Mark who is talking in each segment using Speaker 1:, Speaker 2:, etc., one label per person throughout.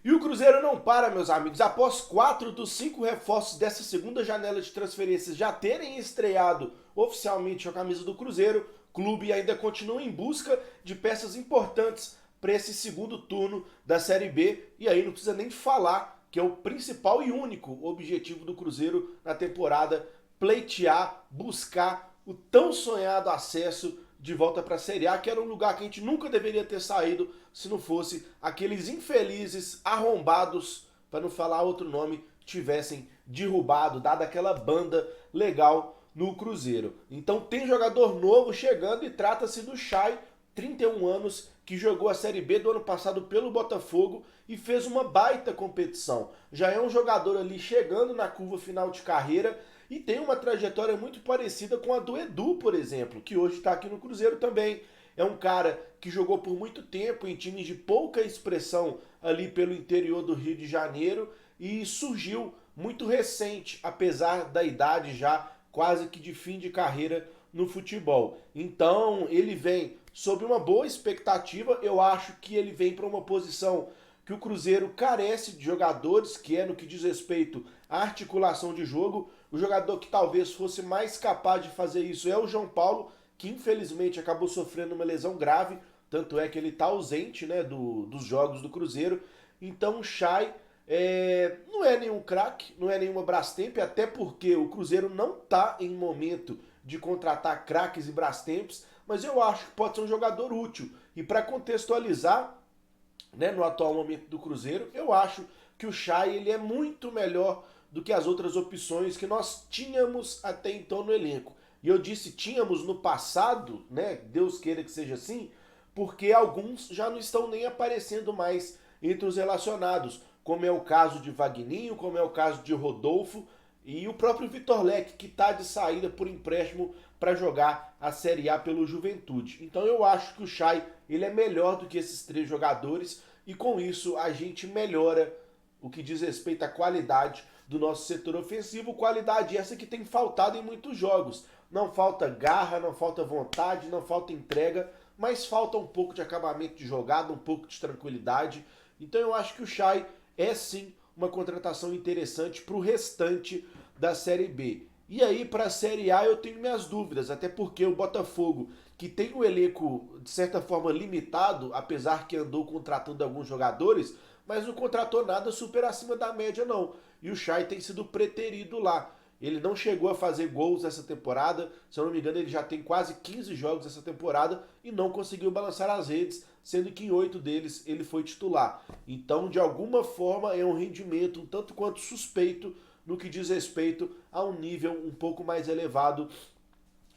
Speaker 1: E o Cruzeiro não para, meus amigos. Após 4 dos 5 reforços dessa segunda janela de transferências já terem estreado oficialmente a camisa do Cruzeiro, o clube ainda continua em busca de peças importantes para esse segundo turno da Série B. E aí não precisa nem falar que é o principal e único objetivo do Cruzeiro na temporada: pleitear, buscar o tão sonhado acesso de volta para a Série A, que era um lugar que a gente nunca deveria ter saído se não fosse aqueles infelizes arrombados, para não falar outro nome, tivessem derrubado, dado aquela banda legal no Cruzeiro. Então tem jogador novo chegando e trata-se do Chay, 31 anos, que jogou a Série B do ano passado pelo Botafogo e fez uma baita competição. Já é um jogador ali chegando na curva final de carreira e tem uma trajetória muito parecida com a do Edu, por exemplo, que hoje está aqui no Cruzeiro também. É um cara que jogou por muito tempo em times de pouca expressão ali pelo interior do Rio de Janeiro e surgiu muito recente, apesar da idade já quase que de fim de carreira no futebol. Então ele vem sob uma boa expectativa. Eu acho que ele vem para uma posição que o Cruzeiro carece de jogadores, que é no que diz respeito à articulação de jogo. O jogador que talvez fosse mais capaz de fazer isso é o João Paulo, que infelizmente acabou sofrendo uma lesão grave, tanto é que ele está ausente, né, dos jogos do Cruzeiro. Então o Chay não é nenhum craque, não é nenhuma Brastemp, até porque o Cruzeiro não está em momento de contratar craques e Brastemps, mas eu acho que pode ser um jogador útil. E para contextualizar, né, no atual momento do Cruzeiro, eu acho que o Chay ele é muito melhor do que as outras opções que nós tínhamos até então no elenco. E eu disse tínhamos no passado, né? Deus queira que seja assim, porque alguns já não estão nem aparecendo mais entre os relacionados, como é o caso de Vagninho, como é o caso de Rodolfo e o próprio Vitor Leque, que está de saída por empréstimo para jogar a Série A pelo Juventude. Então eu acho que o Chay ele é melhor do que esses três jogadores e com isso a gente melhora o que diz respeito à qualidade do nosso setor ofensivo, qualidade essa que tem faltado em muitos jogos. Não falta garra, não falta vontade, não falta entrega, mas falta um pouco de acabamento de jogada, um pouco de tranquilidade. Então eu acho que o Chay é sim uma contratação interessante para o restante da Série B. E aí para a Série A eu tenho minhas dúvidas, até porque o Botafogo, que tem um elenco de certa forma limitado, apesar que andou contratando alguns jogadores, mas não contratou nada super acima da média não. E o Chay tem sido preterido lá. Ele não chegou a fazer gols essa temporada, se eu não me engano ele já tem quase 15 jogos essa temporada e não conseguiu balançar as redes, sendo que em 8 deles ele foi titular. Então, de alguma forma, é um rendimento um tanto quanto suspeito no que diz respeito a um nível um pouco mais elevado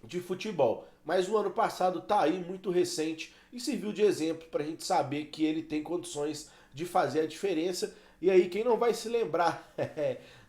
Speaker 1: de futebol. Mas o ano passado está aí muito recente e serviu de exemplo para a gente saber que ele tem condições de fazer a diferença. E aí, quem não vai se lembrar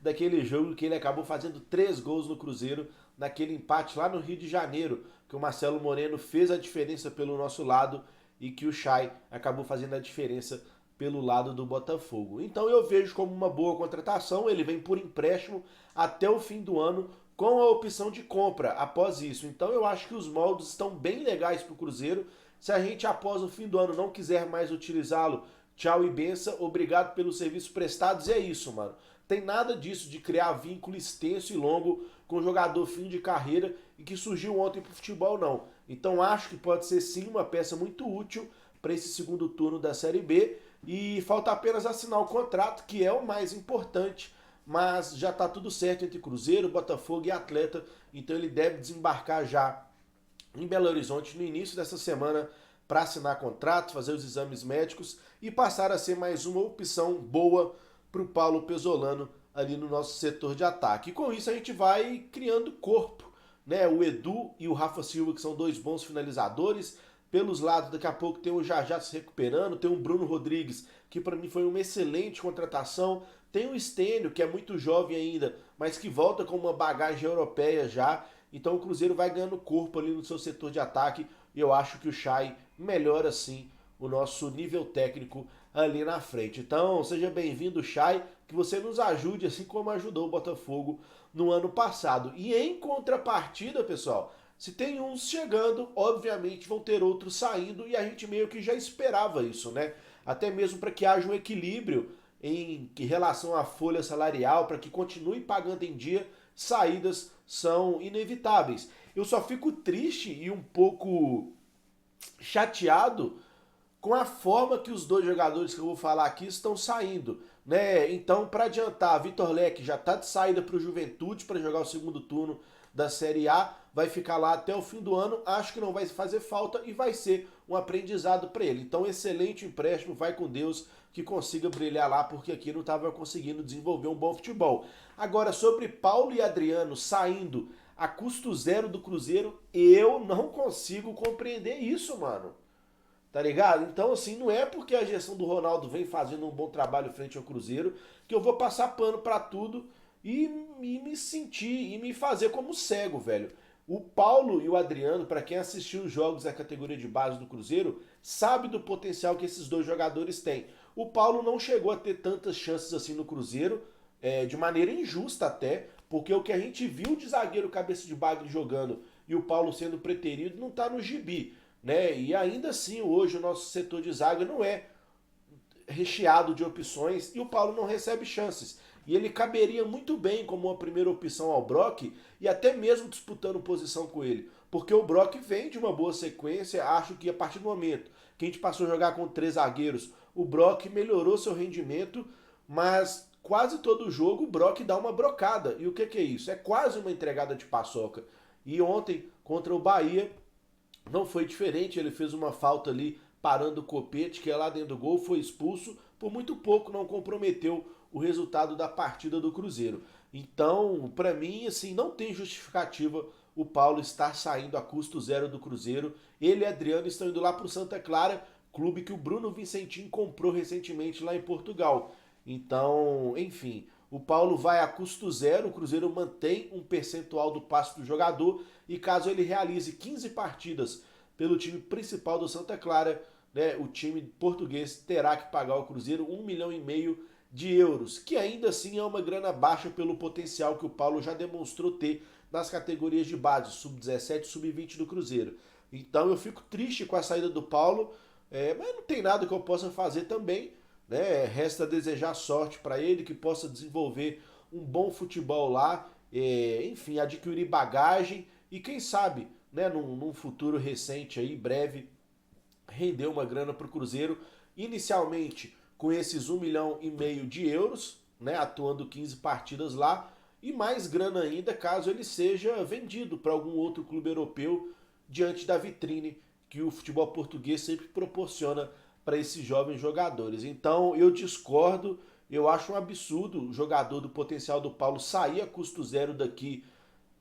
Speaker 1: daquele jogo que ele acabou fazendo 3 gols no Cruzeiro, naquele empate lá no Rio de Janeiro, que o Marcelo Moreno fez a diferença pelo nosso lado e que o Chay acabou fazendo a diferença pelo lado do Botafogo. Então eu vejo como uma boa contratação, ele vem por empréstimo até o fim do ano com a opção de compra após isso. Então eu acho que os moldes estão bem legais para o Cruzeiro. Se a gente após o fim do ano não quiser mais utilizá-lo, tchau e benção, obrigado pelos serviços prestados, e é isso, mano. Tem nada disso de criar vínculo extenso e longo com o jogador fim de carreira e que surgiu ontem pro futebol, não. Então acho que pode ser sim uma peça muito útil para esse segundo turno da Série B e falta apenas assinar o contrato, que é o mais importante, mas já está tudo certo entre Cruzeiro, Botafogo e Atleta, então ele deve desembarcar já em Belo Horizonte no início dessa semana para assinar contrato, fazer os exames médicos e passar a ser mais uma opção boa para o Paulo Pesolano ali no nosso setor de ataque. E com isso a gente vai criando corpo, né? O Edu e o Rafa Silva, que são dois bons finalizadores. Pelos lados, daqui a pouco tem o Jajá se recuperando, tem o Bruno Rodrigues, que para mim foi uma excelente contratação. Tem o Stênio, que é muito jovem ainda, mas que volta com uma bagagem europeia já. Então o Cruzeiro vai ganhando corpo ali no seu setor de ataque e eu acho que o Chay melhora sim o nosso nível técnico ali na frente. Então seja bem-vindo, Chay, que você nos ajude assim como ajudou o Botafogo no ano passado. E em contrapartida, pessoal, se tem uns chegando, obviamente vão ter outros saindo e a gente meio que já esperava isso, né? Até mesmo para que haja um equilíbrio em relação à folha salarial, para que continue pagando em dia, saídas são inevitáveis. Eu só fico triste e um pouco chateado com a forma que os dois jogadores que eu vou falar aqui estão saindo, né? Então, para adiantar, Vitor Leque já está de saída para o Juventude para jogar o segundo turno da Série A, vai ficar lá até o fim do ano, acho que não vai fazer falta e vai ser um aprendizado para ele. Então, excelente empréstimo, vai com Deus, que consiga brilhar lá, porque aqui não estava conseguindo desenvolver um bom futebol. Agora, sobre Paulo e Adriano saindo a custo zero do Cruzeiro, eu não consigo compreender isso, mano. Tá ligado? Então, assim, não é porque a gestão do Ronaldo vem fazendo um bom trabalho frente ao Cruzeiro que eu vou passar pano pra tudo e me sentir e me fazer como cego, velho. O Paulo e o Adriano, pra quem assistiu os jogos da categoria de base do Cruzeiro, sabe do potencial que esses dois jogadores têm. O Paulo não chegou a ter tantas chances assim no Cruzeiro, de maneira injusta até, porque o que a gente viu de zagueiro cabeça de bagre jogando e o Paulo sendo preterido não tá no gibi, né? E ainda assim, hoje o nosso setor de zaga não é recheado de opções e o Paulo não recebe chances. E ele caberia muito bem como uma primeira opção ao Brock e até mesmo disputando posição com ele. Porque o Brock vem de uma boa sequência, acho que a partir do momento que a gente passou a jogar com 3 zagueiros, o Brock melhorou seu rendimento, mas quase todo jogo o Brock dá uma brocada. E o que é isso? É quase uma entregada de paçoca. E ontem, contra o Bahia, não foi diferente, ele fez uma falta ali parando o Copete, que é lá dentro do gol, foi expulso, por muito pouco não comprometeu o resultado da partida do Cruzeiro. Então, para mim, assim, não tem justificativa o Paulo estar saindo a custo zero do Cruzeiro. Ele e Adriano estão indo lá para o Santa Clara, clube que o Bruno Vicentim comprou recentemente lá em Portugal. Então, enfim, o Paulo vai a custo zero, o Cruzeiro mantém um percentual do passe do jogador e caso ele realize 15 partidas pelo time principal do Santa Clara, né, o time português terá que pagar ao Cruzeiro 1,5 milhão de euros, que ainda assim é uma grana baixa pelo potencial que o Paulo já demonstrou ter nas categorias de base, sub-17 e sub-20 do Cruzeiro. Então eu fico triste com a saída do Paulo, mas não tem nada que eu possa fazer também, né? Resta desejar sorte para ele, que possa desenvolver um bom futebol lá, enfim, adquirir bagagem e quem sabe, né, num futuro recente aí, breve, render uma grana para o Cruzeiro, inicialmente com esses 1,5 milhão de euros, né, atuando 15 partidas lá, e mais grana ainda caso ele seja vendido para algum outro clube europeu diante da vitrine que o futebol português sempre proporciona para esses jovens jogadores. Então eu discordo, eu acho um absurdo o jogador do potencial do Paulo sair a custo zero daqui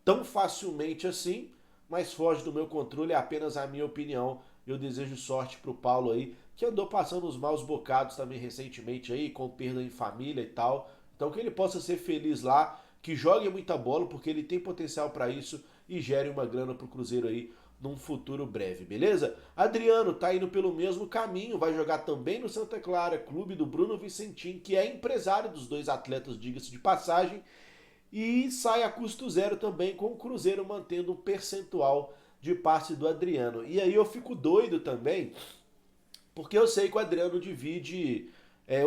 Speaker 1: tão facilmente assim, mas foge do meu controle, é apenas a minha opinião. Eu desejo sorte pro Paulo aí, que andou passando os maus bocados também recentemente aí, com perda em família e tal. Então que ele possa ser feliz lá, que jogue muita bola, porque ele tem potencial para isso e gere uma grana pro Cruzeiro aí num futuro breve, beleza? Adriano tá indo pelo mesmo caminho, vai jogar também no Santa Clara, clube do Bruno Vicentim, que é empresário dos dois atletas, diga-se de passagem, e sai a custo zero também, com o Cruzeiro mantendo um percentual de passe do Adriano. E aí eu fico doido também, porque eu sei que o Adriano divide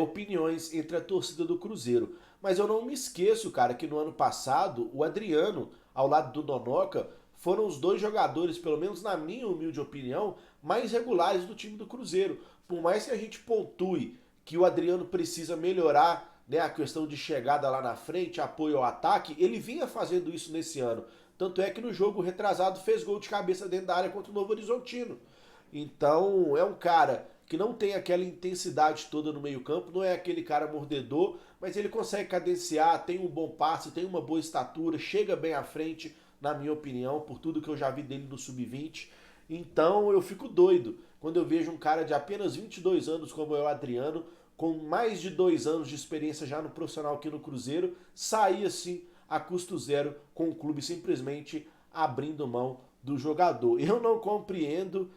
Speaker 1: opiniões entre a torcida do Cruzeiro. Mas eu não me esqueço, cara, que no ano passado o Adriano, ao lado do Nonoca, foram os dois jogadores, pelo menos na minha humilde opinião, mais regulares do time do Cruzeiro. Por mais que a gente pontue que o Adriano precisa melhorar, né, a questão de chegada lá na frente, apoio ao ataque, ele vinha fazendo isso nesse ano. Tanto é que no jogo retrasado fez gol de cabeça dentro da área contra o Novo Horizontino. Então é um cara que não tem aquela intensidade toda no meio-campo, não é aquele cara mordedor, mas ele consegue cadenciar, tem um bom passe, tem uma boa estatura, chega bem à frente, na minha opinião, por tudo que eu já vi dele no sub-20. Então eu fico doido quando eu vejo um cara de apenas 22 anos como é o Adriano, com mais de 2 anos de experiência já no profissional aqui no Cruzeiro, sair assim a custo zero com o clube simplesmente abrindo mão do jogador. Eu não compreendo,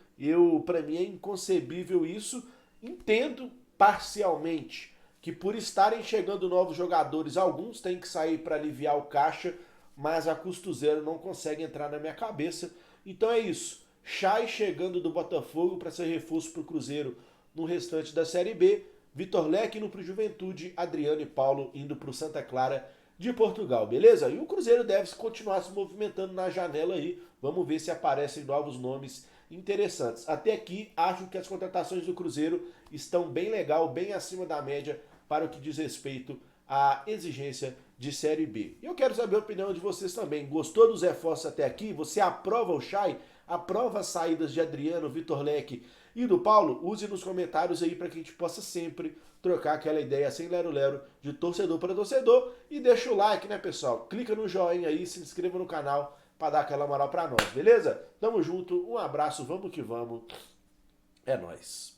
Speaker 1: para mim é inconcebível isso. Entendo parcialmente que por estarem chegando novos jogadores, alguns têm que sair para aliviar o caixa, mas a custo zero não consegue entrar na minha cabeça. Então é isso. Chay chegando do Botafogo para ser reforço para o Cruzeiro no restante da Série B. Vitor Leque indo para o Juventude, Adriano e Paulo indo para o Santa Clara de Portugal, beleza? E o Cruzeiro deve continuar se movimentando na janela aí. Vamos ver se aparecem novos nomes interessantes. Até aqui, acho que as contratações do Cruzeiro estão bem legal, bem acima da média para o que diz respeito à exigência de Série B. E eu quero saber a opinião de vocês também. Gostou dos reforços até aqui? Você aprova o Chay? Aprova as saídas de Adriano, Vitor Leque e do Paulo? Use nos comentários aí para que a gente possa sempre trocar aquela ideia sem lero-lero de torcedor para torcedor. E deixa o like, né, pessoal? Clica no joinha aí, se inscreva no canal para dar aquela moral para nós, beleza? Tamo junto, um abraço, vamos que vamos. É nóis.